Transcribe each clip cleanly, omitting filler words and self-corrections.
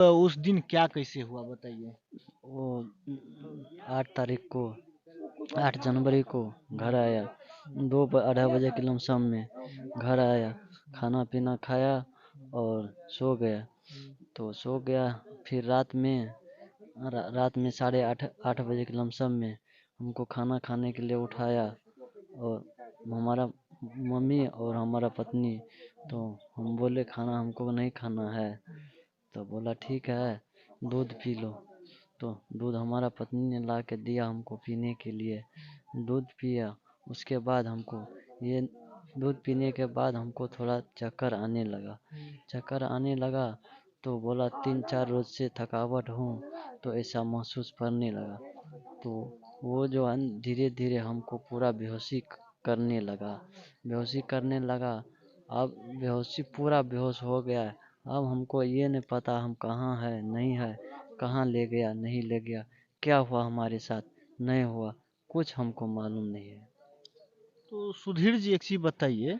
तो उस दिन क्या कैसे हुआ बताइए? वो 8 तारीख को 8 जनवरी को घर आया। 2-2:30 बजे के लमसम में घर आया, खाना पीना खाया और सो गया। तो सो गया, फिर रात में 8:30 बजे के लमसम में हमको खाना खाने के लिए उठाया। और हमारा मम्मी और हमारा पत्नी, तो हम बोले खाना हमको नहीं खाना है। तो बोला ठीक है, दूध पी लो। तो दूध हमारा पत्नी ने ला के दिया हमको पीने के लिए। दूध पिया। उसके बाद हमको ये दूध पीने के बाद हमको थोड़ा चक्कर आने लगा। चक्कर आने लगा तो बोला 3-4 रोज से थकावट हूँ, तो ऐसा महसूस करने लगा। तो वो जो है धीरे धीरे हमको पूरा करने लगा बेहोशी करने लगा। अब पूरा बेहोश हो गया है। अब हमको ये नहीं पता हम कहाँ है नहीं है, कहाँ ले गया नहीं ले गया, क्या हुआ हमारे साथ नहीं हुआ, कुछ हमको मालूम नहीं है। तो सुधीर जी एक चीज बताइए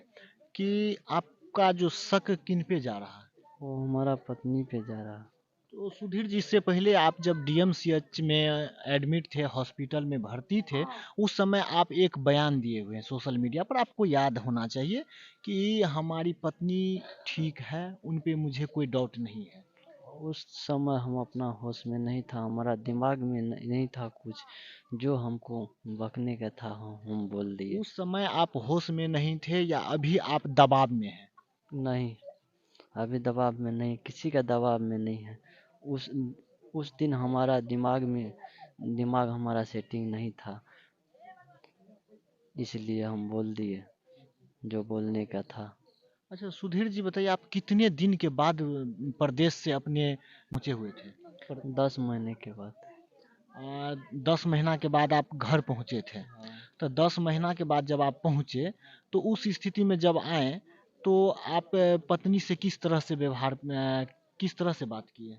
कि आपका जो शक किन पे जा रहा है? वो हमारा पत्नी पे जा रहा। तो सुधीर जी इससे पहले आप जब डीएमसीएच में एडमिट थे, हॉस्पिटल में भर्ती थे, उस समय आप एक बयान दिए हुए हैं सोशल मीडिया पर, आपको याद होना चाहिए कि हमारी पत्नी ठीक है, उन पे मुझे कोई डाउट नहीं है। उस समय हम अपना होश में नहीं था, हमारा दिमाग में नहीं था कुछ, जो हमको बकने का था हम बोल दिए। उस समय आप होश में नहीं थे या अभी आप दबाव में हैं? नहीं, अभी दबाव में नहीं, किसी का दबाव में नहीं है। उस उस दिन हमारा दिमाग हमारा सेटिंग नहीं था, इसलिए हम बोल दिए जो बोलने का था। अच्छा सुधीर जी बताइए, आप कितने दिन के बाद प्रदेश से अपने पहुंचे हुए थे? 10 महीने के बाद। 10 महीना के बाद आप घर पहुंचे थे। तो 10 महीना के बाद जब आप पहुंचे, तो उस स्थिति में जब आए, तो आप पत्नी से किस तरह से किस तरह से बात किए?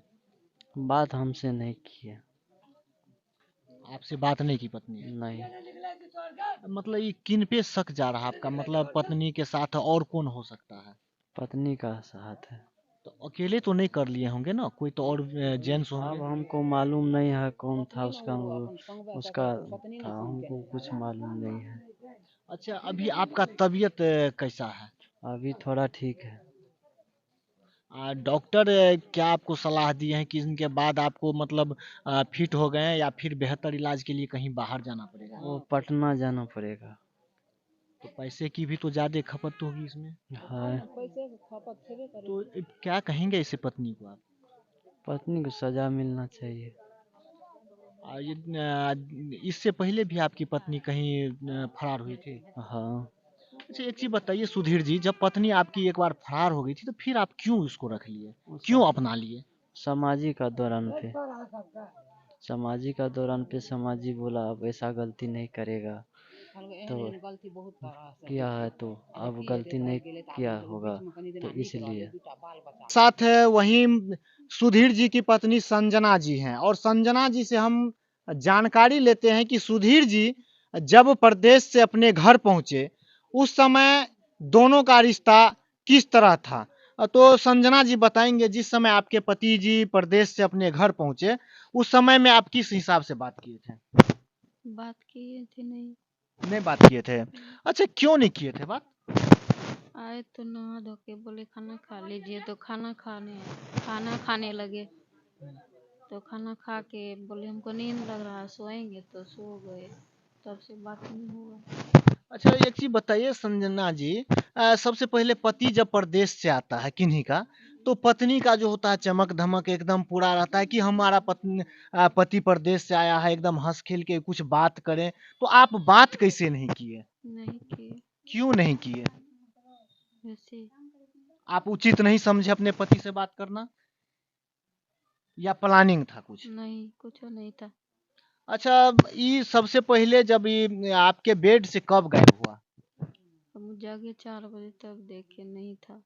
बात हमसे नहीं किए। आपसे बात नहीं की पत्नी? नहीं। मतलब ये किन पे शक जा रहा है आपका, मतलब पत्नी के साथ और कौन हो सकता है? पत्नी का साथ है। तो अकेले तो नहीं कर लिए होंगे ना, कोई तो और जेंट्स होंगे? अब हमको मालूम नहीं है कौन था उसका था, हमको कुछ मालूम नहीं है। अच्छा अभी आपका तबीयत कैसा है? अभी थोड़ा ठीक है। डॉक्टर क्या आपको सलाह दिए हैं कि इनके बाद आपको मतलब फिट हो गए हैं या फिर बेहतर इलाज के लिए कहीं बाहर जाना पड़ेगा? वो पटना जाना पड़ेगा। तो पैसे की भी तो ज़्यादा खपत तो होगी इसमें। है। तो क्या कहेंगे इसे पत्नी को आप? पत्नी को सजा मिलना चाहिए। इससे पहले भी आपकी पत्नी कहीं फरार हुई थी? हाँ। अच्छा एक चीज़ बताइए सुधीर जी, जब पत्नी आपकी एक बार फरार हो गई थी तो फिर आप क्यों उसको रख लिए, वो क्यों अपना लिए? समाजी का दौरान पे समाजी बोला अब ऐसा गलती नहीं करेगा, तो किया है तो अब गलती नहीं किया होगा, तो इसलिए। साथ है वहीं सुधीर जी की पत्नी संजना जी हैं, और संजना जी से हम जानकारी लेते हैं कि सुधीर जी जब प्रदेश से अपने घर पहुंचे, उस समय दोनों का रिश्ता किस तरह था। तो संजना जी बताएंगे, जिस समय आपके पति जी प्रदेश से अपने घर पहुंचे, उस समय में आप किस हिसाब से बात किए थे? बात किए थे नहीं। नहीं बात किए थे? अच्छा क्यों नहीं किए थे बात? आए तो नहा धो के बोले खाना खा लीजिए, तो खाना खाने लगे। तो खाना खा के बोले हमको नींद लग रहा है, सोएंगे, तो सो गए। तब से बात नहीं हुआ। अच्छा एक चीज बताइए संजना जी, सबसे पहले पति जब प्रदेश से आता है किन्हीं का, तो पत्नी का जो होता है चमक धमक एकदम पूरा रहता है कि हमारा पति प्रदेश से आया है, एकदम हंस खेल के कुछ बात करें। तो आप बात कैसे नहीं किए? नहीं किए। क्यों नहीं किए? वैसे आप उचित नहीं समझे अपने पति से बात करना, या प्लानिंग था कुछ? नहीं, कुछ नहीं था। अच्छा ये सबसे पहले जब ये आपके बेड से कब गायब हुआ? हम जागे 4 बजे, तब देखे नहीं था।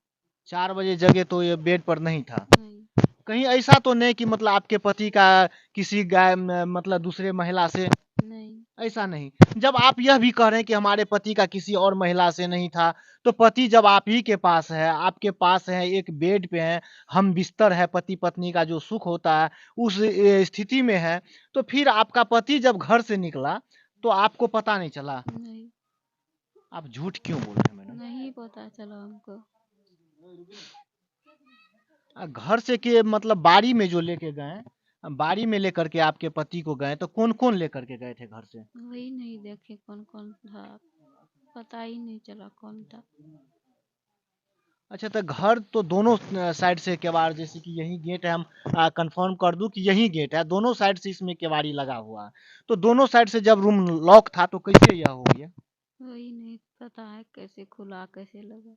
4 बजे जगे तो ये बेड पर नहीं था? नहीं। कहीं ऐसा तो नहीं कि मतलब आपके पति का किसी मतलब दूसरे महिला से? नहीं। ऐसा नहीं। जब आप यह भी कह रहे हैं कि हमारे पति का किसी और महिला से नहीं था, तो पति जब आप ही के पास है, आपके पास है, एक बेड पे है, हम बिस्तर है, पति पत्नी का जो सुख होता है उस स्थिति में है, तो फिर आपका पति जब घर से निकला तो आपको पता नहीं चला? नहीं, आप झूठ क्यों बोल रहे हैं मैडम? नहीं पता चला हमको। घर से के मतलब बाड़ी में जो लेके गए, बाड़ी में लेकर के आपके पति को गए, तो कौन कौन लेकर के गए थे घर से? वही नहीं देखे कौन कौन था, पता ही नहीं चला कौन था। अच्छा, तो घर तो दोनों साइड से केवाड़, जैसे कि यही गेट है, हम कंफर्म कर दूं कि यही गेट है, दोनों साइड से इसमें केवाड़ी लगा हुआ है, तो दोनों साइड से जब रूम लॉक था तो कैसे यह हो गया? वही नहीं पता है कैसे खुला कैसे लगा।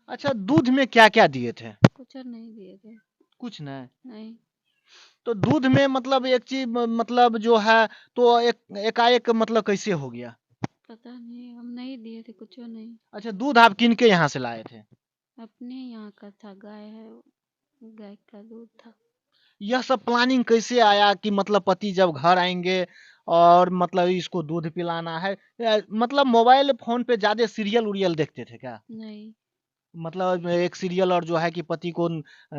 अच्छा, दूध में क्या क्या दिए थे? कुछ नहीं दिए थे। कुछ नहीं? नहीं, तो दूध में मतलब एक चीज मतलब जो है, तो एक एकाएक मतलब कैसे हो गया? पता नहीं, हम नहीं दिए थे कुछ नहीं। अच्छा, दूध आप किन के यहाँ से लाए थे? अपने यहाँ का था, गाय है, गाय का दूध था। यह सब प्लानिंग कैसे आया कि मतलब पति जब घर आएंगे और मतलब इसको दूध पिलाना है? मतलब मोबाइल फोन पे ज्यादा सीरियल उरियल देखते थे क्या? नहीं, मतलब एक सीरियल और जो है कि पति को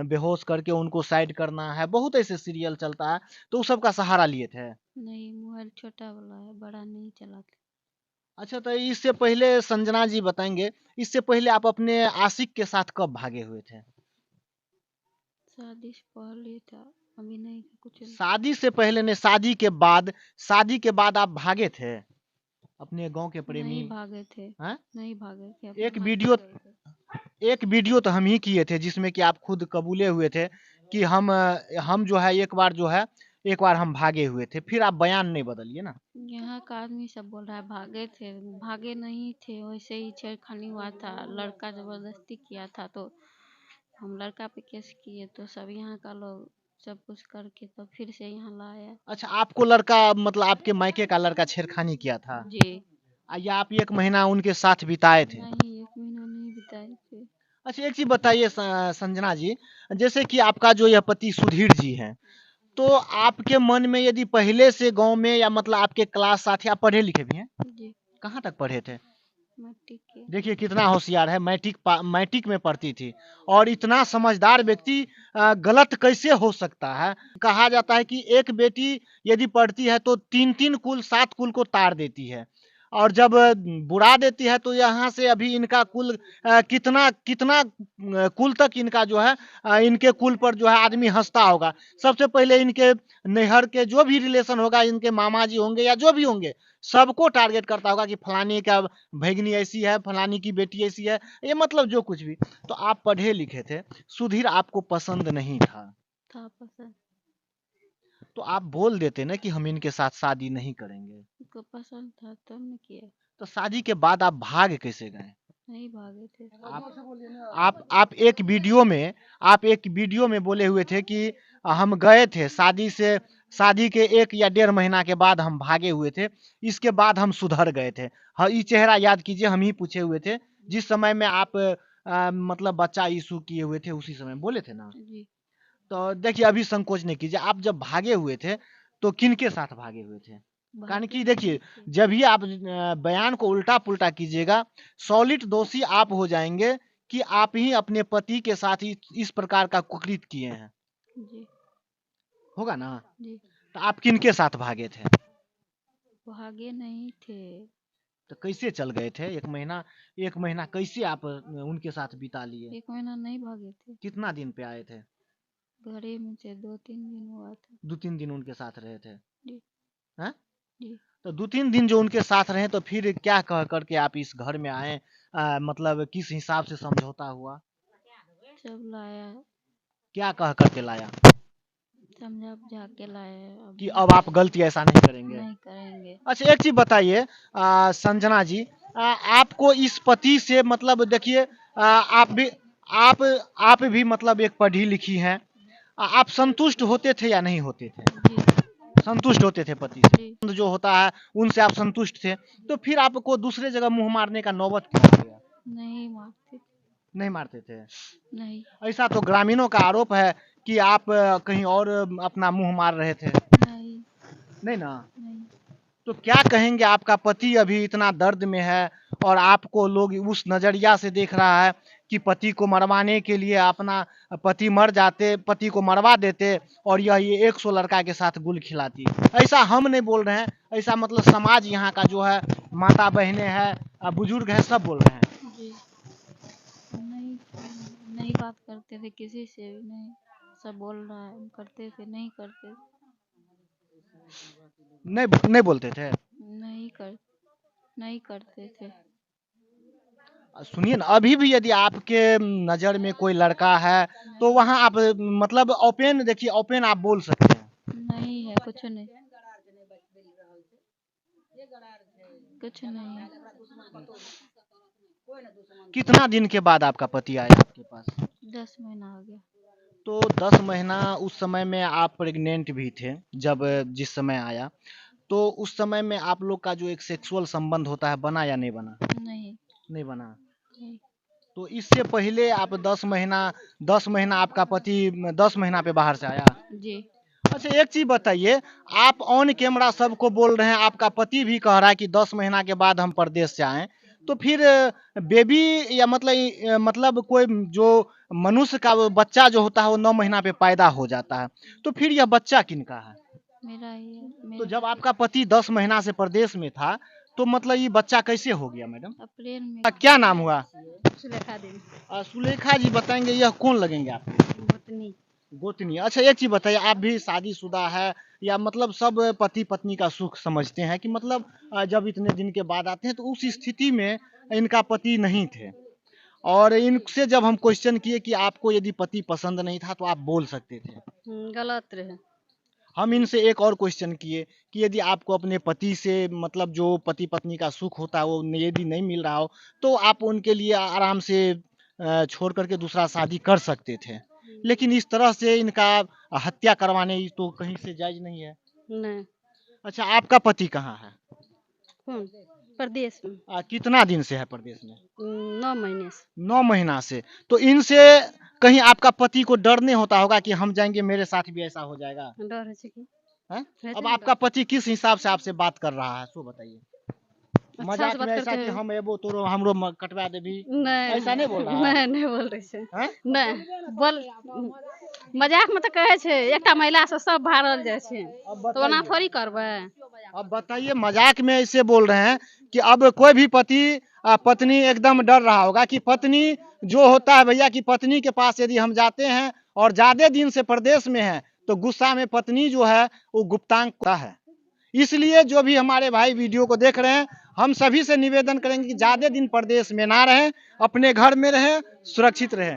बेहोश करके उनको साइड करना है, बहुत ऐसे सीरियल चलता है, तो उस सब का सहारा लिए थे? नहीं मोबाइल छोटा वाला है, बड़ा नहीं चलाते। अच्छा, तो इससे पहले संजना जी बताएंगे, इससे पहले आप अपने आशिक के साथ कब भागे हुए थे? शादी से पहले था, अभी नहीं था कुछ नहीं। शादी से पहले ने, शादी के बाद? शादी के बाद आप भागे थे अपने गांव के प्रेमी? नहीं भागे थे। हैं? नहीं भागे थे, अपने एक मायके वीडियो, गए थे। एक वीडियो तो हम ही किए थे जिसमें कि आप खुद कबूले हुए थे कि हम जो है एक बार जो है, एक बार हम भागे हुए थे, फिर आप बयान नहीं बदलिए ना। यहाँ का आदमी सब बोल रहा है भागे थे, भागे नहीं थे, वैसे ही छेड़खानी हुआ था, लड़का जबरदस्ती किया था, तो हम लड़का पे केस किए, तो सब यहाँ का लोग सब कुछ करके तो फिर से यहाँ लाया। अच्छा, आपको लड़का मतलब आपके मायके का लड़का छेड़खानी किया था? जी। या आप एक महीना उनके साथ बिताए थे? नहीं, 1 महीना नहीं बिताए थे। अच्छा, एक चीज बताइए संजना जी, जैसे कि आपका जो यह पति सुधीर जी हैं, तो आपके मन में यदि पहले से गांव में या मतलब आपके क्लास साथी, आप पढ़े लिखे भी हैं? जी। कहाँ तक पढ़े थे? मट्टी के। देखिए कितना होशियार है, मैट्रिक में पढ़ती थी, और इतना समझदार व्यक्ति गलत कैसे हो सकता है? कहा जाता है कि एक बेटी यदि पढ़ती है तो तीन तीन कुल, सात कुल को तार देती है, और जब बुड़ा देती है तो यहाँ से अभी इनका कुल कितना कितना कुल तक इनका जो है, इनके कुल पर जो है आदमी हंसता होगा। सबसे पहले इनके नैहर के जो भी रिलेशन होगा, इनके मामा जी होंगे या जो भी होंगे, सबको टारगेट करता होगा कि फलानी का भैगनी ऐसी है, फलानी की बेटी ऐसी है, ये मतलब जो कुछ भी। तो आप पढ़े लिखे थे, सुधीर आपको पसंद नहीं था, था पसंद। तो आप बोल देते ना कि हम इनके साथ शादी नहीं करेंगे। उनको पसंद था तब न किया। तो शादी के बाद आप भाग कैसे गए? नहीं भागे थे। आप एक वीडियो में, आप एक वीडियो में बोले हुए थे कि हम गए थे शादी से, शादी के 1 या 1.5 महीना के बाद हम भागे हुए थे, इसके बाद हम सुधर गए थे। हाँ, ये चेहरा याद कीजिए, हम ही पूछे हुए थे जिस समय में आप मतलब बच्चा इशू किए हुए थे, उसी समय बोले थे ना। जी। तो देखिए, अभी संकोच नहीं कीजिए, आप जब भागे हुए थे तो किन के साथ भागे हुए थे? कारण भागे कि नहीं देखिए, थे। जब भी आप बयान को उल्टा पुल्टा कीजिएगा, सॉलिड दोषी आप हो जाएंगे कि आप ही अपने पति के साथ ही इस प्रकार का कुकृत किए हैं। जी। होगा ना? जी। तो आप किन के साथ भागे थे? भागे नहीं थे। तो कैसे चल गए थे 1 महीना? 1 महीना कैसे आप उनके साथ बिता लिए? 1 महीना नहीं भागे थे। कितना दिन पे आए थे? घरे में से 2-3 दिन हुआ था। 2-3 दिन उनके साथ रहे थे? जी। हैं? जी। तो 2-3 दिन जो उनके साथ रहे, तो फिर क्या कह करके आप इस घर में आए? मतलब किस हिसाब से समझौता हुआ? सब लाया, क्या कह करके लाया समझा बुझा के लाया, अब कि नहीं अब आप करेंगे। गलती ऐसा नहीं करेंगे? नहीं करेंगे। अच्छा, एक चीज बताइए संजना जी, आपको इस पति से मतलब देखिए, आप भी, आप आप भी मतलब एक पढ़ी लिखी हैं, आप संतुष्ट होते थे या नहीं होते थे? जी। संतुष्ट होते थे पति जी। से, जो होता है उनसे आप संतुष्ट थे, तो फिर आपको दूसरे जगह मुंह मारने का नौबत क्यों आ गया? नहीं मारते थे। नहीं मारते थे? नहीं। ऐसा तो ग्रामीणों का आरोप है कि आप कहीं और अपना मुंह मार रहे थे। नहीं। नहीं ना? नहीं। तो क्या कहेंगे, आपका पति अभी इतना दर्द में है और आपको लोग उस नजरिया से देख रहा है कि पति को मरवाने के लिए अपना पति मर जाते, पति को मरवा देते और ये 100 लड़का के साथ गुल खिलाती। ऐसा हम नहीं बोल रहे हैं, ऐसा मतलब समाज यहाँ का जो है, माता बहनें हैं, बुजुर्ग है, सब बोल रहे हैं। जी नहीं, नहीं बात करते थे किसी से भी नहीं, सब बोल रहा है हम करते थे नहीं करते, नहीं बोलते थे। नहीं करते थे। सुनिए ना, अभी भी यदि आपके नजर में कोई लड़का है तो वहाँ आप मतलब ओपन, देखिए ओपन आप बोल सकते हैं। नहीं है, कुछ नहीं, कुछ नहीं है। कितना दिन के बाद आपका पति आया आपके पास? 10 महीना हो गया। तो 10 महीना, उस समय में आप प्रेग्नेंट भी थे जब, जिस समय आया, तो उस समय में आप लोग का जो एक सेक्सुअल संबंध होता है बना या नहीं बना? नहीं नहीं बना। नहीं। तो इससे पहले आप 10 महीना आपका पति 10 महीना पे बाहर से आया? जी अच्छा, एक चीज बताइए, आप ऑन कैमरा सबको बोल रहे हैं, आपका पति भी कह रहा है कि 10 महीना के बाद हम प्रदेश से आए, तो फिर बेबी या मतलब कोई जो मनुष्य का वो बच्चा जो होता है वो 9 महीना पे पैदा हो जाता है, तो फिर यह बच्चा किनका है? मेरा ही है। तो मेरा जब आपका पति 10 महीना से प्रदेश में था, तो मतलब ये बच्चा कैसे हो गया मैडम? अप्रैल में। क्या नाम हुआ? सुलेखा देवी। सुलेखा जी, बताएंगे यह कौन लगेंगे आपके? गोतनी। गोतनी। अच्छा, एक चीज बताइए, आप भी शादीशुदा है या मतलब सब पति पत्नी का सुख समझते हैं कि मतलब जब इतने दिन के बाद आते हैं, तो उस स्थिति में इनका पति नहीं थे और इनसे जब हम क्वेश्चन किए कि आपको यदि पति पसंद नहीं था तो आप बोल सकते थे। गलत रहे। हम इनसे एक और क्वेश्चन किए कि यदि आपको अपने पति से मतलब जो पति पत्नी का सुख होता है वो यदि नहीं मिल रहा हो, तो आप उनके लिए आराम से छोड़ करके दूसरा शादी कर सकते थे, लेकिन इस तरह से इनका हत्या करवाने तो कहीं से जायज नहीं है। नहीं। अच्छा, आपका पति कहाँ है? कौन? प्रदेश में। कितना दिन से है प्रदेश में? 9 महीने से। 9 महीना से। तो इनसे कहीं आपका पति को डर नहीं होता होगा कि हम जाएंगे मेरे साथ भी ऐसा हो जाएगा? डर है कि हैं? है अब तो आपका पति किस हिसाब से आपसे बात कर रहा है, सो बताइए। अच्छा से मजाक बात में करते ऐसा कि हैं। हम एबो तोरो हमरो कटवा देबी, नहीं ऐसा नहीं बोल रहा है? नहीं नहीं बोल रही छै। हैं? नहीं बोल, मजाक में तो कहे छै एकटा महिला से सब भारल जाए छै, अब तो ओना बताइए, थोड़ी करबै। अब बताइए, मजाक में ऐसे बोल रहे हैं कि अब कोई भी पति पत्नी एकदम डर रहा होगा कि पत्नी जो होता है भैया, कि पत्नी के पास यदि हम जाते हैं और ज्यादा दिन से प्रदेश में है तो गुस्सा में पत्नी जो है वो गुप्तांग का है। इसलिए जो भी हमारे भाई वीडियो को देख रहे हैं, हम सभी से निवेदन करेंगे कि ज्यादा दिन प्रदेश में ना रहें, अपने घर में रहें, सुरक्षित रहें।